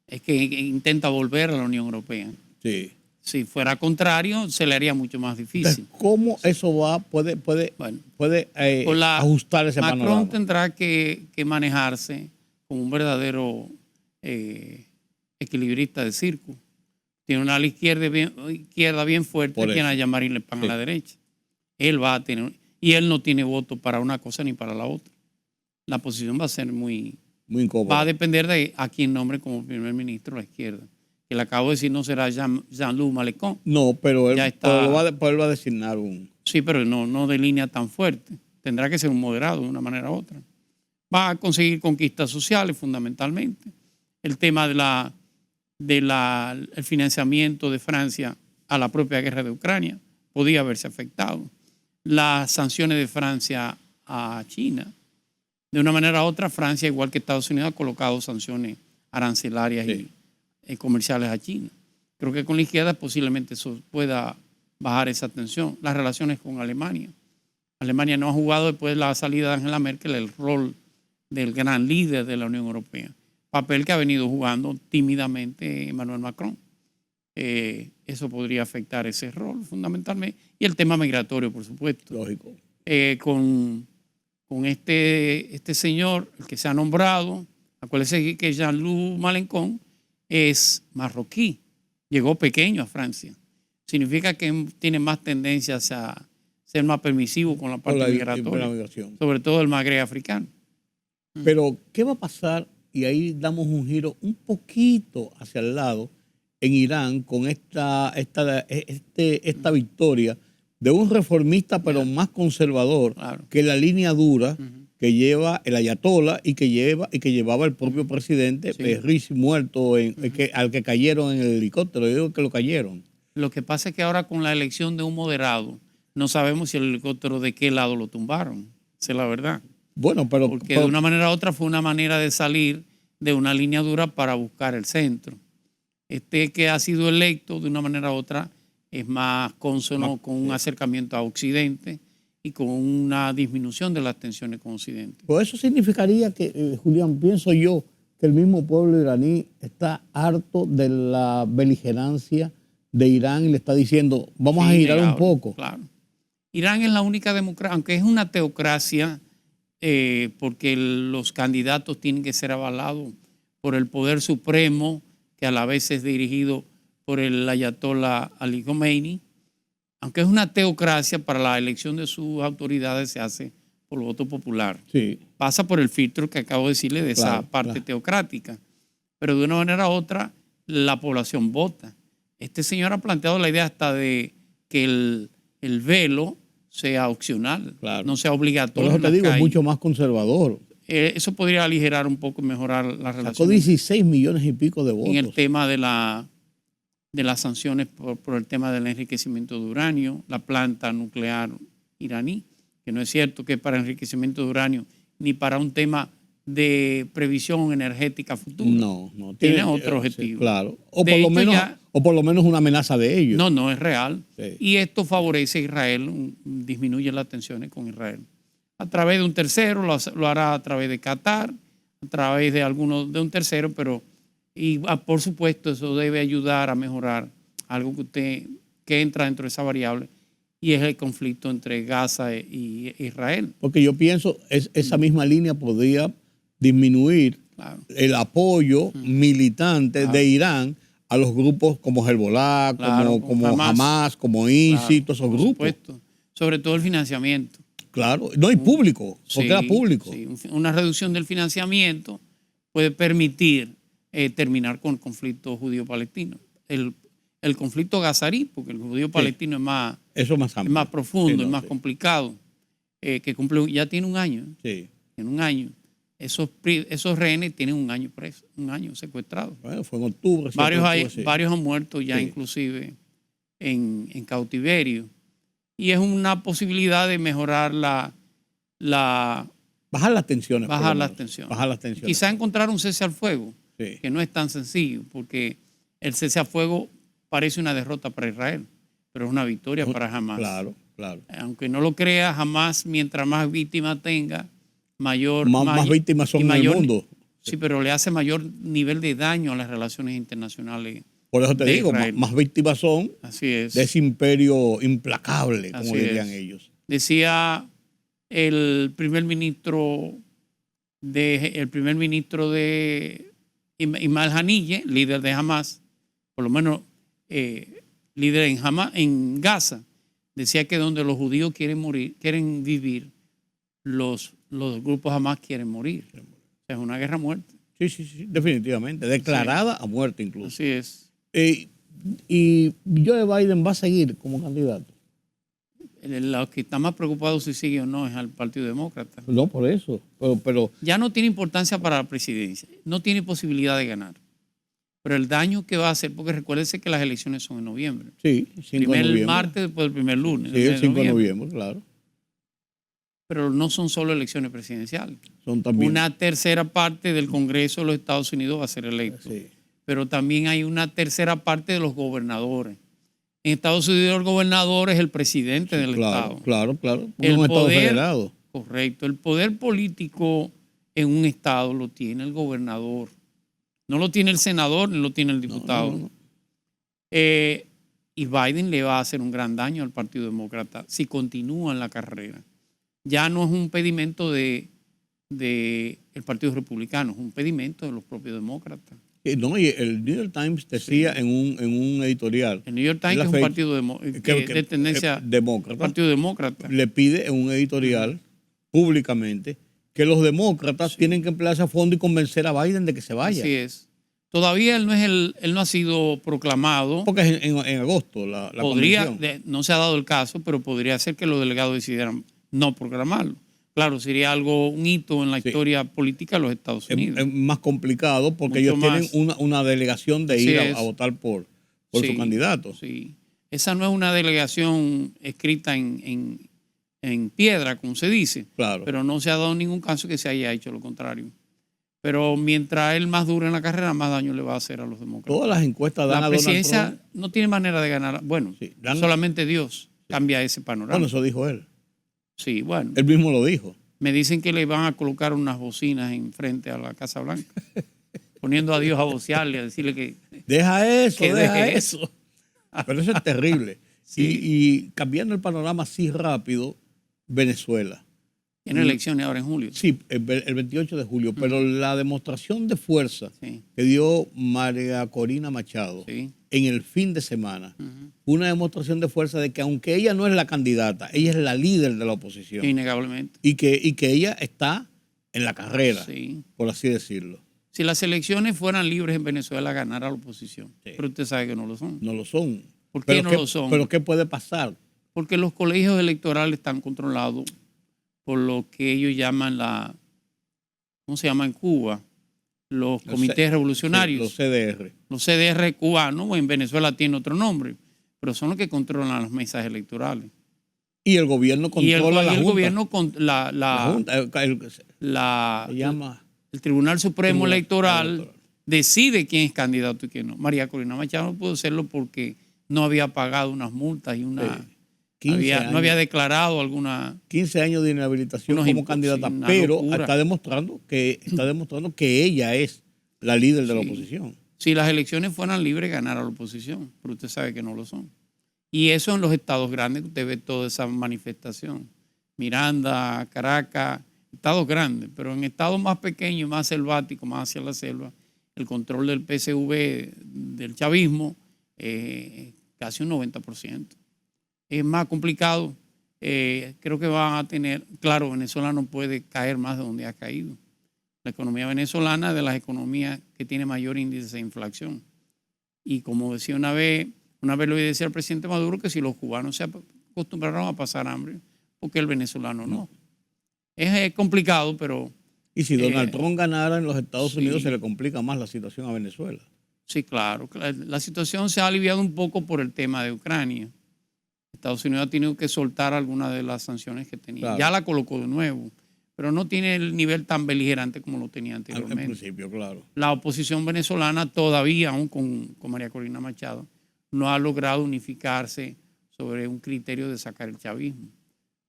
Speaker 4: es que intenta volver a la Unión Europea.
Speaker 1: Sí.
Speaker 4: Si fuera contrario, se le haría mucho más difícil.
Speaker 1: Entonces, ¿cómo eso puede ajustar ese panorama?
Speaker 4: Macron tendrá que manejarse como un verdadero equilibrista de circo. Tiene una ala izquierda bien fuerte, que a Jean-Marie Le Pen a la derecha. Él va a tener, y él no tiene voto para una cosa ni para la otra. La posición va a ser muy incómoda. Va a depender de a quién nombre como primer ministro a la izquierda. Que le acabo de decir no será Jean-Luc Mélenchon.
Speaker 1: No, pero él va a designar un...
Speaker 4: Sí, pero no de línea tan fuerte. Tendrá que ser un moderado de una manera u otra. Va a conseguir conquistas sociales fundamentalmente. El tema el financiamiento de Francia a la propia guerra de Ucrania podía haberse afectado. Las sanciones de Francia a China. De una manera u otra, Francia, igual que Estados Unidos, ha colocado sanciones arancelarias y comerciales a China. Creo que con la izquierda posiblemente eso pueda bajar esa tensión. Las relaciones con Alemania. Alemania no ha jugado después de la salida de Angela Merkel el rol del gran líder de la Unión Europea. Papel que ha venido jugando tímidamente Emmanuel Macron. Eso podría afectar ese rol fundamentalmente. Y el tema migratorio, por supuesto.
Speaker 1: Lógico.
Speaker 4: Con este señor, el que se ha nombrado, acuérdense que Jean-Luc Mélenchon es marroquí, llegó pequeño a Francia. Significa que tiene más tendencias a ser más permisivo con la parte migratoria, sobre todo el Magreb africano.
Speaker 1: Pero, ¿qué va a pasar? Y ahí damos un giro un poquito hacia el lado en Irán con esta victoria de un reformista, pero más conservador,
Speaker 4: Claro.
Speaker 1: que la línea dura que lleva el ayatollah y que llevaba el propio presidente,
Speaker 4: Sí.
Speaker 1: Risi, muerto, al que cayeron en el helicóptero. Yo digo que lo cayeron.
Speaker 4: Lo que pasa es que ahora con la elección de un moderado, no sabemos si el helicóptero de qué lado lo tumbaron. Esa es la verdad.
Speaker 1: Bueno, pero...
Speaker 4: Porque de una manera u otra fue una manera de salir de una línea dura para buscar el centro. Este que ha sido electo de una manera u otra es más consono con un acercamiento a Occidente y con una disminución de las tensiones con Occidente.
Speaker 1: Pues eso significaría que, Julián, pienso yo, que el mismo pueblo iraní está harto de la beligerancia de Irán y le está diciendo, vamos a girar un
Speaker 4: Innegable,
Speaker 1: poco.
Speaker 4: Claro. Irán es la única democracia, aunque es una teocracia, porque los candidatos tienen que ser avalados por el poder supremo, que a la vez es dirigido por el ayatollah Ali Khomeini. Aunque es una teocracia, para la elección de sus autoridades se hace por voto popular.
Speaker 1: Sí.
Speaker 4: Pasa por el filtro que acabo de decirle de esa
Speaker 1: Claro,
Speaker 4: parte
Speaker 1: claro.
Speaker 4: teocrática. Pero de una manera u otra, la población vota. Este señor ha planteado la idea hasta de que el velo sea opcional,
Speaker 1: Claro.
Speaker 4: no sea
Speaker 1: Por
Speaker 4: obligatorio.
Speaker 1: eso
Speaker 4: en
Speaker 1: te
Speaker 4: las
Speaker 1: digo, es
Speaker 4: calles.
Speaker 1: mucho más conservador.
Speaker 4: Eso podría aligerar un poco y mejorar la
Speaker 1: Sacó
Speaker 4: relación
Speaker 1: 16 millones y pico de
Speaker 4: en el
Speaker 1: votos.
Speaker 4: tema de las sanciones por el tema del enriquecimiento de uranio, la planta nuclear iraní, que no es cierto que es para enriquecimiento de uranio ni para un tema de previsión energética futura.
Speaker 1: No.
Speaker 4: Tiene otro objetivo.
Speaker 1: Sí, claro.
Speaker 4: De hecho,
Speaker 1: O por lo menos una amenaza de ellos.
Speaker 4: No es real.
Speaker 1: Sí.
Speaker 4: Y esto favorece a Israel, disminuye las tensiones con Israel. A través de un tercero, lo hará a través de Qatar, a través de un tercero, pero por supuesto eso debe ayudar a mejorar algo que entra dentro de esa variable, y es el conflicto entre Gaza y Israel.
Speaker 1: Porque yo pienso, esa misma línea podría disminuir
Speaker 4: Claro.
Speaker 1: el apoyo militante de Irán a los grupos como Hezbollah,
Speaker 4: Claro,
Speaker 1: como
Speaker 4: Hamas.
Speaker 1: Hamas, como ISIS,
Speaker 4: Claro,
Speaker 1: todos esos
Speaker 4: por
Speaker 1: grupos.
Speaker 4: supuesto. Sobre todo el financiamiento.
Speaker 1: Claro, no hay público, porque era público.
Speaker 4: Sí, una reducción del financiamiento puede permitir terminar con el conflicto judío-palestino. El conflicto gazarí, porque el judío-palestino
Speaker 1: Eso es más
Speaker 4: es
Speaker 1: amplio.
Speaker 4: más profundo,
Speaker 1: Sí, no,
Speaker 4: es más
Speaker 1: sí.
Speaker 4: complicado, ya tiene un año.
Speaker 1: Sí.
Speaker 4: En un año. Esos rehenes tienen un año secuestrados.
Speaker 1: Bueno, fue en octubre. sí,
Speaker 4: Varios
Speaker 1: octubre, sí.
Speaker 4: han muerto ya,
Speaker 1: Sí.
Speaker 4: inclusive en cautiverio. Y es una posibilidad de mejorar
Speaker 1: Bajar las tensiones. por lo
Speaker 4: bajar las
Speaker 1: menos.
Speaker 4: tensiones.
Speaker 1: Bajar las tensiones.
Speaker 4: Quizá encontrar un cese al fuego,
Speaker 1: Sí.
Speaker 4: que no es tan sencillo, porque el cese al fuego parece una derrota para Israel, pero es una victoria para Hamas.
Speaker 1: Claro, claro.
Speaker 4: Aunque no lo crea, Hamas, mientras más víctimas tenga,
Speaker 1: Más víctimas son
Speaker 4: y
Speaker 1: en el
Speaker 4: mayor-
Speaker 1: mundo.
Speaker 4: Sí, pero le hace mayor nivel de daño a las relaciones internacionales.
Speaker 1: Por eso te
Speaker 4: de
Speaker 1: digo,
Speaker 4: Israel.
Speaker 1: más víctimas son
Speaker 4: Así es.
Speaker 1: de ese imperio implacable, como
Speaker 4: Así
Speaker 1: dirían
Speaker 4: es.
Speaker 1: ellos.
Speaker 4: Decía el primer ministro de Ismael Haniyeh, líder de Hamas, por lo menos líder en Gaza, decía que donde los judíos quieren vivir, los grupos Hamas quieren morir. O sea, es una guerra a muerte.
Speaker 1: Sí, definitivamente. Declarada a muerte incluso.
Speaker 4: Así es.
Speaker 1: Y Joe Biden va a seguir como candidato.
Speaker 4: Los que están más preocupados si sigue o no es al Partido Demócrata.
Speaker 1: No por eso, pero
Speaker 4: Ya no tiene importancia para la presidencia, no tiene posibilidad de ganar. Pero el daño que va a hacer, porque recuérdense que las elecciones son en noviembre.
Speaker 1: sí, 5 de
Speaker 4: Primer
Speaker 1: noviembre.
Speaker 4: martes después del primer lunes.
Speaker 1: Sí, el 5 de noviembre, claro.
Speaker 4: Pero no son solo elecciones presidenciales.
Speaker 1: Son también.
Speaker 4: Una tercera parte del Congreso de los Estados Unidos va a ser electo.
Speaker 1: Sí.
Speaker 4: Pero también hay una tercera parte de los gobernadores. En Estados Unidos el gobernador es el presidente del
Speaker 1: Claro,
Speaker 4: Estado.
Speaker 1: claro.
Speaker 4: El
Speaker 1: Un Estado
Speaker 4: poder-
Speaker 1: federado.
Speaker 4: Correcto. El poder político en un Estado lo tiene el gobernador. No lo tiene el senador ni lo tiene el diputado.
Speaker 1: No.
Speaker 4: Y Biden le va a hacer un gran daño al Partido Demócrata si continúa en la carrera. Ya no es un pedimento del Partido Republicano, es un pedimento de los propios demócratas.
Speaker 1: No, y el New York Times decía en un editorial.
Speaker 4: El New York Times
Speaker 1: En la
Speaker 4: es un
Speaker 1: fecha,
Speaker 4: partido de tendencia
Speaker 1: demócrata.
Speaker 4: Partido Demócrata.
Speaker 1: Le pide en un editorial públicamente que los demócratas tienen que emplearse a fondo y convencer a Biden de que se vaya.
Speaker 4: Así es. Todavía él no ha sido proclamado.
Speaker 1: Porque es en agosto la convención.
Speaker 4: No se ha dado el caso, pero podría ser que los delegados decidieran no proclamarlo. Claro, sería un hito en la historia política de los Estados Unidos.
Speaker 1: Es más complicado porque
Speaker 4: Mucho
Speaker 1: ellos
Speaker 4: más.
Speaker 1: tienen una delegación de ir a votar por su candidato.
Speaker 4: Sí. Esa no es una delegación escrita en piedra, como se dice.
Speaker 1: Claro.
Speaker 4: Pero no se ha dado ningún caso que se haya hecho lo contrario. Pero mientras él más dure en la carrera, más daño le va a hacer a los demócratas.
Speaker 1: Todas las encuestas dan a Donald Trump.
Speaker 4: La presidencia no tiene manera de ganar. Bueno,
Speaker 1: sí,
Speaker 4: solamente Dios cambia ese panorama.
Speaker 1: Bueno, eso dijo él.
Speaker 4: Sí, bueno.
Speaker 1: Él mismo lo dijo.
Speaker 4: Me dicen que le van a colocar unas bocinas enfrente a la Casa Blanca, poniendo a Dios a vocearle, a decirle que...
Speaker 1: Deja eso,
Speaker 4: que
Speaker 1: deja eso. Pero eso es terrible.
Speaker 4: Sí.
Speaker 1: Y cambiando el panorama así rápido, Venezuela.
Speaker 4: Tiene elecciones ahora en julio.
Speaker 1: Sí, el 28 de julio. Pero la demostración de fuerza que dio María Corina Machado en el fin de semana, una demostración de fuerza de que aunque ella no es la candidata, ella es la líder de la oposición.
Speaker 4: Innegablemente.
Speaker 1: Y que ella está en la carrera, por así decirlo.
Speaker 4: Si las elecciones fueran libres en Venezuela, ganara la oposición. Pero usted sabe que no lo son.
Speaker 1: No lo son.
Speaker 4: ¿Por qué no lo son?
Speaker 1: ¿Pero qué puede pasar?
Speaker 4: Porque los colegios electorales están controlados por lo que ellos llaman ¿cómo se llama en Cuba? Los comités revolucionarios.
Speaker 1: Los CDR.
Speaker 4: Los CDR cubanos, o en Venezuela tiene otro nombre, pero son los que controlan las mesas electorales.
Speaker 1: Y el gobierno controla la Junta.
Speaker 4: El gobierno, el Tribunal Supremo Electoral decide quién es candidato y quién no. María Corina Machado no pudo hacerlo porque no había pagado unas multas y no había declarado alguna...
Speaker 1: 15 años de inhabilitación como candidata, pero está demostrando que ella es la líder de la oposición.
Speaker 4: Si las elecciones fueran libres, ganara la oposición, pero usted sabe que no lo son. Y eso en los estados grandes, usted ve toda esa manifestación. Miranda, Caracas, estados grandes, pero en estados más pequeños, más selváticos, más hacia la selva, el control del PSV, del chavismo, casi un 90%. Es más complicado. Creo que van a tener, claro, Venezuela no puede caer más de donde ha caído. La economía venezolana es de las economías que tiene mayor índice de inflación. Y como decía una vez le decía al presidente Maduro que si los cubanos se acostumbraron a pasar hambre, porque el venezolano no. Es complicado, pero...
Speaker 1: Y si Donald Trump ganara en los Estados Unidos, se le complica más la situación a Venezuela.
Speaker 4: Sí, claro. La situación se ha aliviado un poco por el tema de Ucrania. Estados Unidos ha tenido que soltar algunas de las sanciones que tenía. Claro. Ya la colocó de nuevo, pero no tiene el nivel tan beligerante como lo tenía anteriormente.
Speaker 1: En principio, claro.
Speaker 4: La oposición venezolana todavía, aún con María Corina Machado, no ha logrado unificarse sobre un criterio de sacar el chavismo.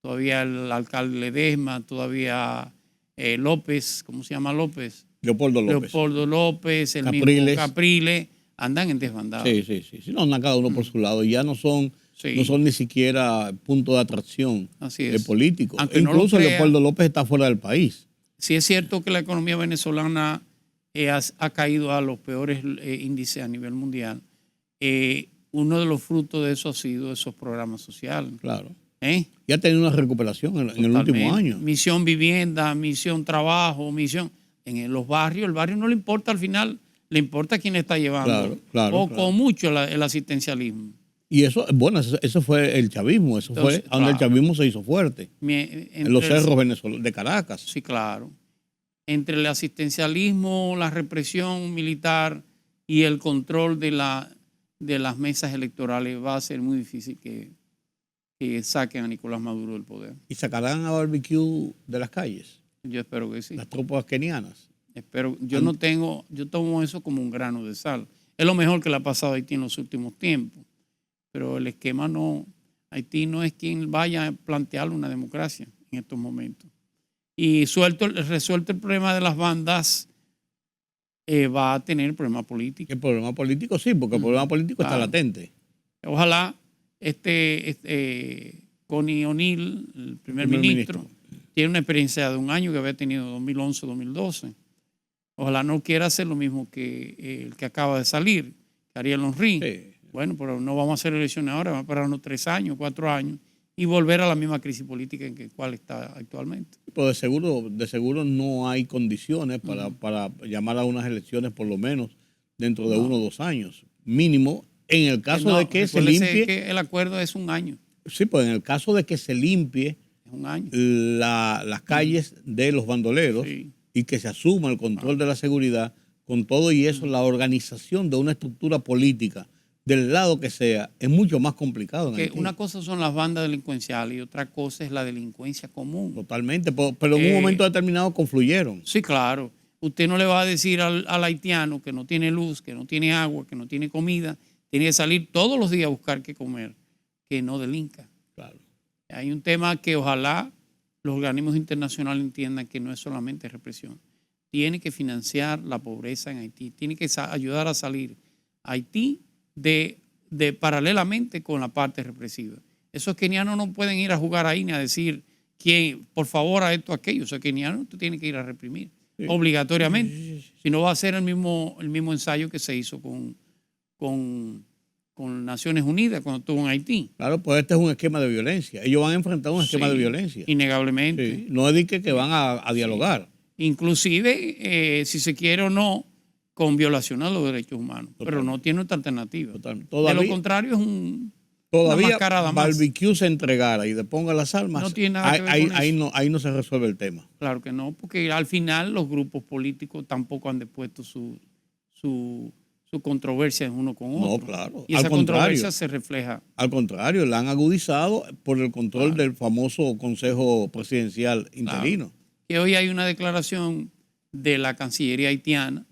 Speaker 4: Todavía el alcalde Ledesma, todavía López, ¿cómo se llama López?
Speaker 1: Leopoldo
Speaker 4: López, el mismo Capriles, andan en desbandada.
Speaker 1: Sí. No, andan cada uno por su lado y ya no son ni siquiera punto de atracción político. Incluso Leopoldo López está fuera del país.
Speaker 4: Sí es cierto que la economía venezolana ha caído a los peores índices a nivel mundial. Uno de los frutos de eso ha sido esos programas sociales.
Speaker 1: Claro. Y ha tenido una recuperación en el último año.
Speaker 4: Misión vivienda, misión trabajo, misión... En los barrios, el barrio no le importa al final, le importa quién está llevando. Poco o mucho el asistencialismo.
Speaker 1: Y eso, bueno, eso fue el chavismo, fue donde el chavismo se hizo fuerte. En los cerros venezolanos de Caracas.
Speaker 4: Sí, claro. Entre el asistencialismo, la represión militar y el control de las mesas electorales va a ser muy difícil que saquen a Nicolás Maduro del poder.
Speaker 1: ¿Y sacarán a Barbecue de las calles?
Speaker 4: Yo espero que sí.
Speaker 1: Las tropas kenianas.
Speaker 4: Espero. Yo tomo eso como un grano de sal. Es lo mejor que le ha pasado a Haití en los últimos tiempos. Pero el esquema no. Haití no es quien vaya a plantear una democracia en estos momentos. Y resuelto el problema de las bandas, va a tener problema político.
Speaker 1: El problema político sí, porque el problema político está latente.
Speaker 4: Ojalá Connie O'Neill, el primer ministro, tiene una experiencia de un año que había tenido 2011-2012. Ojalá no quiera hacer lo mismo que el que acaba de salir, Ariel Henry. Sí. Bueno, pero no vamos a hacer elecciones ahora, vamos a esperar unos 3 años, 4 años y volver a la misma crisis política en cual está actualmente.
Speaker 1: Pero de seguro no hay condiciones para llamar a unas elecciones por lo menos dentro de 1 o 2 años, mínimo, en el caso
Speaker 4: No,
Speaker 1: de que se
Speaker 4: recuérdese
Speaker 1: limpie.
Speaker 4: que el acuerdo es un año.
Speaker 1: Sí, pues en el caso de que se limpie
Speaker 4: Es un año.
Speaker 1: las calles de los bandoleros
Speaker 4: Sí.
Speaker 1: y que se asuma el control de la seguridad, con todo y eso, la organización de una estructura política, del lado que sea, es mucho más complicado en
Speaker 4: Que
Speaker 1: Haití.
Speaker 4: una cosa son las bandas delincuenciales y otra cosa es la delincuencia común.
Speaker 1: Totalmente, pero en un momento determinado confluyeron.
Speaker 4: Sí, claro. Usted no le va a decir al haitiano que no tiene luz, que no tiene agua, que no tiene comida, tiene que salir todos los días a buscar qué comer, que no delinca.
Speaker 1: Claro.
Speaker 4: Hay un tema que ojalá los organismos internacionales entiendan que no es solamente represión. Tiene que financiar la pobreza en Haití, tiene que ayudar a salir a Haití de paralelamente con la parte represiva. Esos kenianos no pueden ir a jugar ahí ni a decir quién, por favor, a esto, aquello. Esos kenianos tú tienes que ir a reprimir obligatoriamente. Si no va a ser el mismo ensayo que se hizo con Naciones Unidas cuando estuvo en Haití.
Speaker 1: Claro, pues este es un esquema de violencia. Ellos van a enfrentar un esquema de violencia.
Speaker 4: Innegablemente.
Speaker 1: Sí. No es de que van a dialogar.
Speaker 4: Inclusive, si se quiere o no, con violación a los derechos humanos. Pero no tiene otra alternativa.
Speaker 1: Todavía,
Speaker 4: de lo contrario es una
Speaker 1: todavía
Speaker 4: mascarada más.
Speaker 1: Barbecue se entregara y deponga las armas.
Speaker 4: No tiene nada que ver con eso.
Speaker 1: Ahí no se resuelve el tema.
Speaker 4: Claro que no, porque al final los grupos políticos tampoco han depuesto su controversia uno con otro.
Speaker 1: No, claro.
Speaker 4: Y esa controversia se refleja.
Speaker 1: Al contrario, la han agudizado por el control del famoso Consejo Presidencial interino.
Speaker 4: Claro. Que hoy hay una declaración de la Cancillería haitiana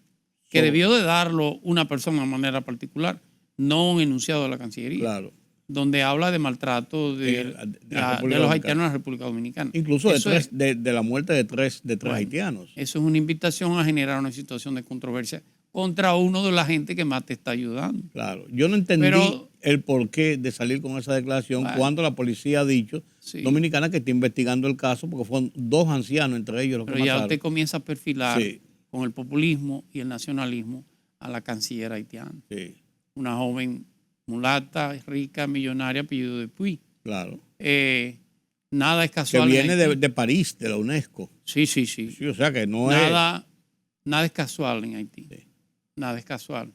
Speaker 4: que debió de darlo una persona de manera particular, no un enunciado de la Cancillería.
Speaker 1: Claro.
Speaker 4: Donde habla de maltrato de los haitianos en la República Dominicana.
Speaker 1: Incluso de la muerte de tres haitianos.
Speaker 4: Eso es una invitación a generar una situación de controversia contra uno de la gente que más te está ayudando.
Speaker 1: Claro, yo no entendí el porqué de salir con esa declaración cuando la policía ha dicho dominicana que está investigando el caso porque fueron 2 ancianos entre ellos los que mataron.
Speaker 4: Pero ya usted comienza a perfilar con el populismo y el nacionalismo a la canciller haitiana.
Speaker 1: Sí.
Speaker 4: Una joven mulata, rica, millonaria, apellido de Puy.
Speaker 1: Claro.
Speaker 4: Nada es casual.
Speaker 1: Que viene de París, de la UNESCO.
Speaker 4: Sí.
Speaker 1: O sea que
Speaker 4: nada es casual en Haití. Sí. Nada es casual.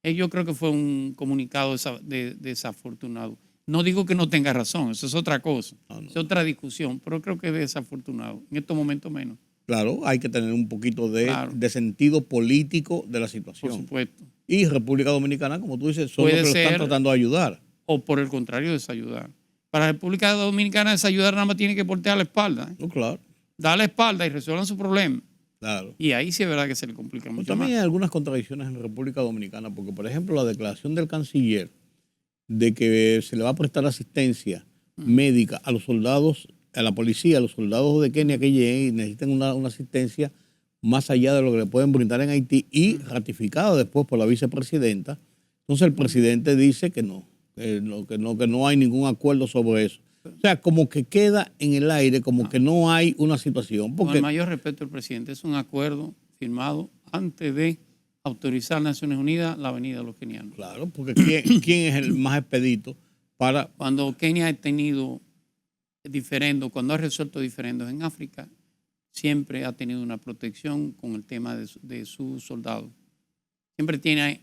Speaker 4: Yo creo que fue un comunicado desafortunado. No digo que no tenga razón, eso es otra cosa. No. Es otra discusión, pero creo que es desafortunado. En estos momentos menos.
Speaker 1: Claro, hay que tener un poquito de sentido político de la situación.
Speaker 4: Por supuesto.
Speaker 1: Y República Dominicana, como tú dices, son los que lo están tratando de ayudar.
Speaker 4: O por el contrario, desayudar. Para la República Dominicana desayudar nada más tiene que voltear la espalda.
Speaker 1: No, claro.
Speaker 4: Dar la espalda y resuelvan su problema.
Speaker 1: Claro.
Speaker 4: Y ahí sí es verdad que se le complica mucho
Speaker 1: también
Speaker 4: más.
Speaker 1: Hay algunas contradicciones en República Dominicana, porque por ejemplo la declaración del canciller de que se le va a prestar asistencia médica a los soldados, a la policía, a los soldados de Kenia que lleguen y necesiten una asistencia más allá de lo que le pueden brindar en Haití y ratificada después por la vicepresidenta. Entonces el presidente dice que no hay ningún acuerdo sobre eso. O sea, como que queda en el aire, como que no hay una situación. Porque,
Speaker 4: con el mayor respeto al presidente, es un acuerdo firmado antes de autorizar Naciones Unidas la venida de los kenianos.
Speaker 1: Claro, porque ¿quién es el más expedito para...?
Speaker 4: Cuando Kenia ha tenido diferendos, cuando ha resuelto diferendos en África, siempre ha tenido una protección con el tema de sus soldados. Siempre tiene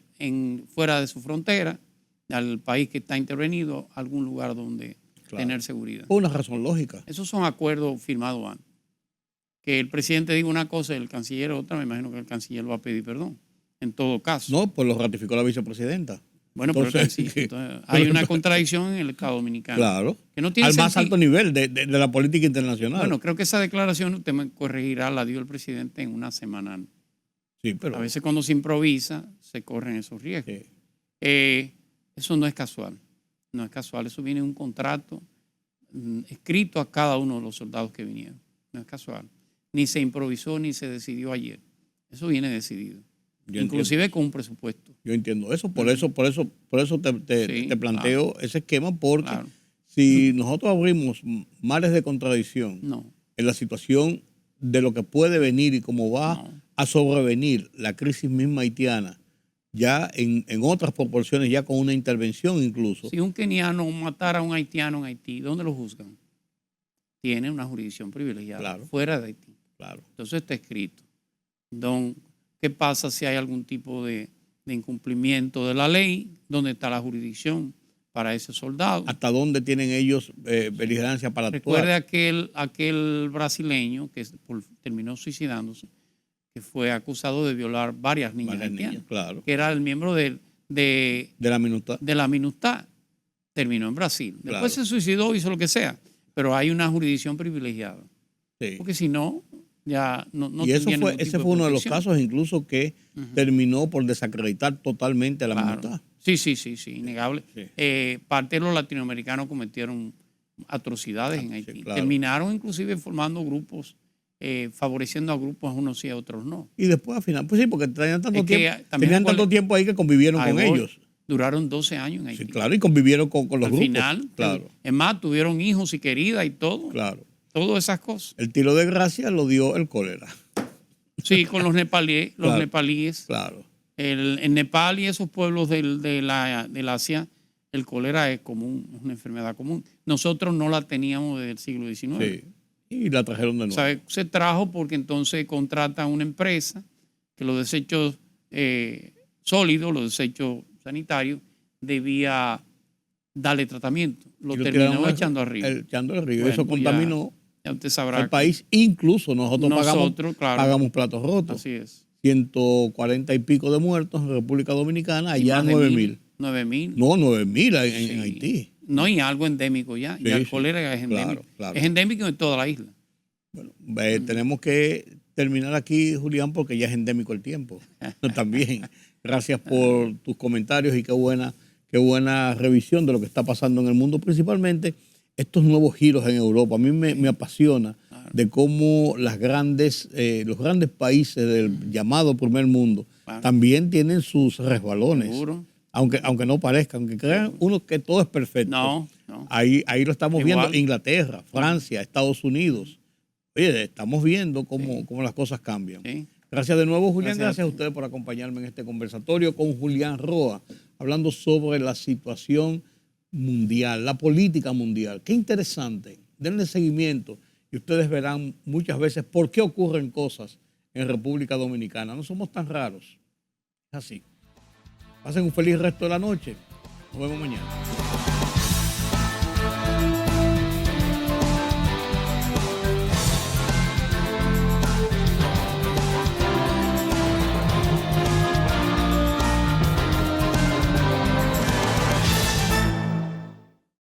Speaker 4: fuera de su frontera, al país que está intervenido, algún lugar donde tener seguridad.
Speaker 1: Por una razón lógica.
Speaker 4: Esos son acuerdos firmados antes. Que el presidente diga una cosa y el canciller otra, me imagino que el canciller va a pedir perdón. En todo caso.
Speaker 1: No, pues lo ratificó la vicepresidenta.
Speaker 4: Bueno, entonces, hay una contradicción en el Estado Dominicano.
Speaker 1: Claro.
Speaker 4: Que no tiene
Speaker 1: al más alto nivel de la política internacional.
Speaker 4: Bueno, creo que esa declaración, usted me corregirá, la dio el presidente en una semana.
Speaker 1: Sí, pero...
Speaker 4: A veces cuando se improvisa, se corren esos riesgos. Sí. Eso no es casual. No es casual. Eso viene en un contrato escrito a cada uno de los soldados que vinieron. No es casual. Ni se improvisó ni se decidió ayer. Eso viene decidido. Inclusive con un presupuesto.
Speaker 1: Yo entiendo eso. Por eso te planteo ese esquema, porque si nosotros abrimos mares de contradicción en la situación de lo que puede venir y cómo va a sobrevenir la crisis misma haitiana, ya en otras proporciones, ya con una intervención incluso.
Speaker 4: Si un keniano matara a un haitiano en Haití, ¿dónde lo juzgan? Tiene una jurisdicción privilegiada fuera de Haití.
Speaker 1: Claro.
Speaker 4: Entonces está escrito. ¿Qué pasa si hay algún tipo de de incumplimiento de la ley, dónde está la jurisdicción para ese soldado.
Speaker 1: ¿Hasta dónde tienen ellos beligerancia para
Speaker 4: Recuerde
Speaker 1: actuar?
Speaker 4: aquel brasileño que terminó suicidándose, que fue acusado de violar varias niñas haitianas,
Speaker 1: claro.
Speaker 4: que era el miembro de
Speaker 1: la MINUSTAH.
Speaker 4: De la MINUSTAH. Terminó en Brasil. Después se suicidó, hizo lo que sea, pero hay una jurisdicción privilegiada.
Speaker 1: Sí.
Speaker 4: Porque si no, ya no
Speaker 1: y eso
Speaker 4: tendría
Speaker 1: fue,
Speaker 4: ningún
Speaker 1: ese
Speaker 4: tipo
Speaker 1: fue uno de los
Speaker 4: protección.
Speaker 1: casos incluso que terminó por desacreditar totalmente a la MINUSTAH.
Speaker 4: Sí, innegable.
Speaker 1: Sí.
Speaker 4: Parte de los latinoamericanos cometieron atrocidades en Haití.
Speaker 1: Claro.
Speaker 4: Terminaron inclusive formando grupos, favoreciendo a grupos, a unos sí, a otros no.
Speaker 1: Y después al final, pues sí, porque tenían tanto,
Speaker 4: tenían
Speaker 1: tanto tiempo ahí que convivieron con ellos.
Speaker 4: Duraron 12 años en Haití.
Speaker 1: Sí, claro, y convivieron con los grupos.
Speaker 4: Al final,
Speaker 1: claro.
Speaker 4: Es más, tuvieron hijos y queridas y todo.
Speaker 1: Claro.
Speaker 4: Todas esas cosas.
Speaker 1: El tiro de gracia lo dio el cólera.
Speaker 4: Sí, con los nepalíes.
Speaker 1: Claro.
Speaker 4: Nepalíes.
Speaker 1: Claro.
Speaker 4: En Nepal y esos pueblos del Asia, el cólera es común, es una enfermedad común. Nosotros no la teníamos desde el siglo XIX.
Speaker 1: Sí, y la trajeron de nuevo.
Speaker 4: O sea, se trajo porque entonces contrata una empresa que los desechos sólidos, los desechos sanitarios, debía darle tratamiento. Lo terminó echando arriba.
Speaker 1: Echando al río.
Speaker 4: Bueno,
Speaker 1: eso contaminó
Speaker 4: ya usted sabrá
Speaker 1: al país. Incluso nosotros
Speaker 4: claro,
Speaker 1: pagamos platos rotos.
Speaker 4: Así es.
Speaker 1: 140 y pico de muertos en República Dominicana, allá 9.000.
Speaker 4: 9.000.
Speaker 1: No, 9.000 en Haití.
Speaker 4: No, y algo endémico ya. Ya el cólera es endémico.
Speaker 1: Claro.
Speaker 4: Es endémico en toda la isla.
Speaker 1: Bueno, tenemos que terminar aquí, Julián, porque ya es endémico el tiempo. También. Gracias por tus comentarios y qué buena revisión de lo que está pasando en el mundo, principalmente estos nuevos giros en Europa. A mí me apasiona de cómo los grandes países del llamado primer mundo también tienen sus resbalones.
Speaker 4: Seguro.
Speaker 1: Aunque no parezcan, aunque crean uno que todo es perfecto.
Speaker 4: No.
Speaker 1: Ahí lo estamos
Speaker 4: Igual.
Speaker 1: viendo, Inglaterra, Francia, Estados Unidos. Oye, estamos viendo cómo las cosas cambian.
Speaker 4: Sí.
Speaker 1: Gracias de nuevo, Julián.
Speaker 4: Gracias
Speaker 1: Gracias a ustedes por acompañarme en este conversatorio con Julián Roa, hablando sobre la situación mundial, la política mundial. Qué interesante. Denle seguimiento y ustedes verán muchas veces por qué ocurren cosas en República Dominicana. No somos tan raros. Es así. Pasen un feliz resto de la noche. Nos vemos mañana.